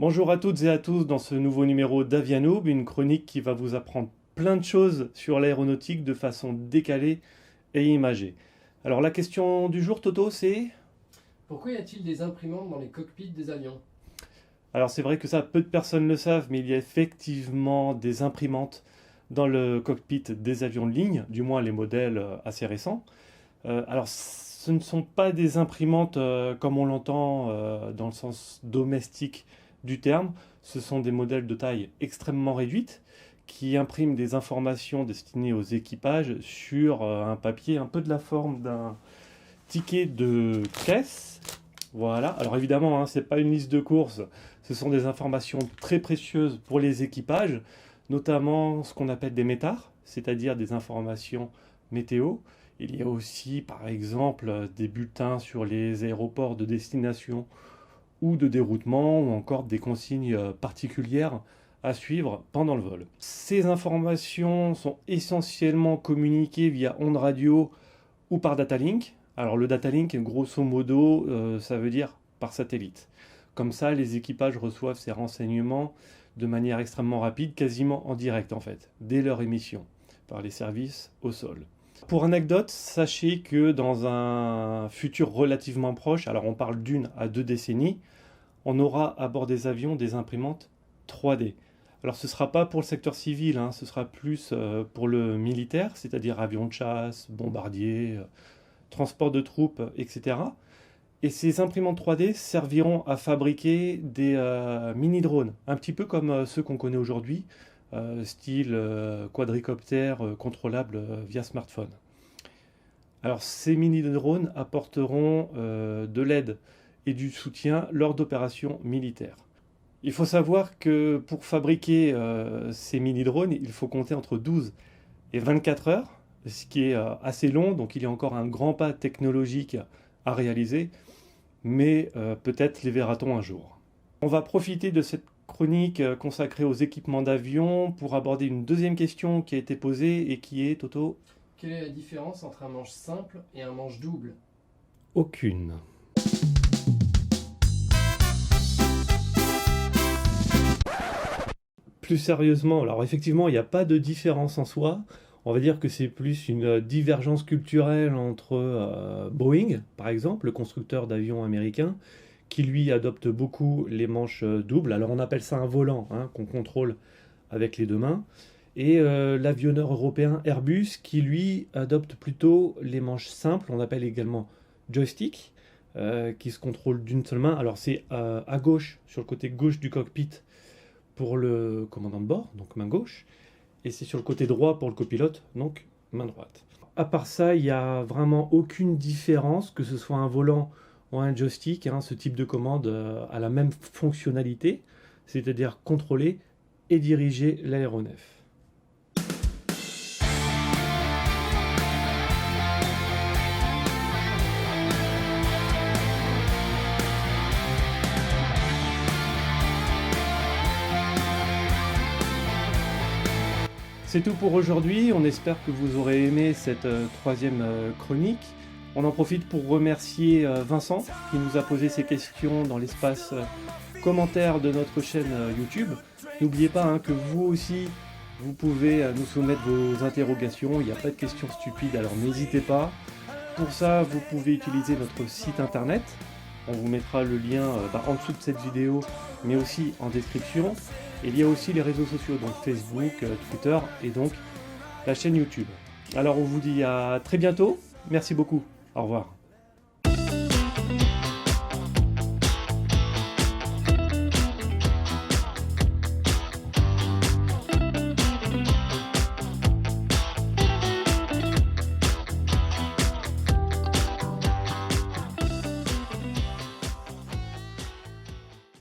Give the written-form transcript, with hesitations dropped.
Bonjour à toutes et à tous dans ce nouveau numéro d'Avianoub, une chronique qui va vous apprendre plein de choses sur l'aéronautique de façon décalée et imagée. Alors la question du jour, Toto, c'est... Pourquoi y a-t-il des imprimantes dans les cockpits des avions? Alors c'est vrai que ça, peu de personnes le savent, mais il y a effectivement des imprimantes dans le cockpit des avions de ligne, du moins les modèles assez récents. Alors ce ne sont pas des imprimantes comme on l'entend dans le sens domestique du terme, ce sont des modèles de taille extrêmement réduite qui impriment des informations destinées aux équipages sur un papier un peu de la forme d'un ticket de caisse. Voilà, alors évidemment, hein, ce n'est pas une liste de courses, ce sont des informations très précieuses pour les équipages, notamment ce qu'on appelle des métars, c'est-à-dire des informations météo. Il y a aussi, par exemple, des bulletins sur les aéroports de destination ou de déroutement, ou encore des consignes particulières à suivre pendant le vol. Ces informations sont essentiellement communiquées via ondes radio ou par data link. Alors le data link, grosso modo, ça veut dire par satellite. Comme ça, les équipages reçoivent ces renseignements de manière extrêmement rapide, quasiment en direct en fait, dès leur émission, par les services au sol. Pour anecdote, sachez que dans un futur relativement proche, alors on parle d'1 à 2 décennies, on aura à bord des avions des imprimantes 3D. Alors ce ne sera pas pour le secteur civil, hein, ce sera plus pour le militaire, c'est-à-dire avions de chasse, bombardiers, transport de troupes, etc. Et ces imprimantes 3D serviront à fabriquer des mini-drones, un petit peu comme ceux qu'on connaît aujourd'hui, style quadricoptère contrôlable via smartphone. Alors ces mini-drones apporteront de l'aide et du soutien lors d'opérations militaires. Il faut savoir que pour fabriquer ces mini-drones, il faut compter entre 12 et 24 heures, ce qui est assez long, donc il y a encore un grand pas technologique à réaliser, mais peut-être les verra-t-on un jour. On va profiter de cette chronique consacrée aux équipements d'avion pour aborder une deuxième question qui a été posée et qui est, Toto? Quelle est la différence entre un manche simple et un manche double? Aucune. Plus sérieusement, alors effectivement, il n'y a pas de différence en soi. On va dire que c'est plus une divergence culturelle entre Boeing, par exemple, le constructeur d'avions américain, qui lui adopte beaucoup les manches doubles. Alors on appelle ça un volant, hein, qu'on contrôle avec les deux mains. Et l'avionneur européen Airbus, qui lui adopte plutôt les manches simples, on appelle également joystick, qui se contrôle d'une seule main. Alors c'est à gauche, sur le côté gauche du cockpit, pour le commandant de bord, donc main gauche, et c'est sur le côté droit pour le copilote, donc main droite. À part ça, il n'y a vraiment aucune différence, que ce soit un volant ou un joystick, hein, ce type de commande a la même fonctionnalité, c'est-à-dire contrôler et diriger l'aéronef. C'est tout pour aujourd'hui, on espère que vous aurez aimé cette troisième chronique. On en profite pour remercier Vincent qui nous a posé ses questions dans l'espace commentaire de notre chaîne YouTube. N'oubliez pas hein, que vous aussi, vous pouvez nous soumettre vos interrogations, il n'y a pas de questions stupides, alors n'hésitez pas. Pour ça, vous pouvez utiliser notre site internet. On vous mettra le lien en dessous de cette vidéo, mais aussi en description. Et il y a aussi les réseaux sociaux, donc Facebook, Twitter et donc la chaîne YouTube. Alors on vous dit à très bientôt. Merci beaucoup. Au revoir.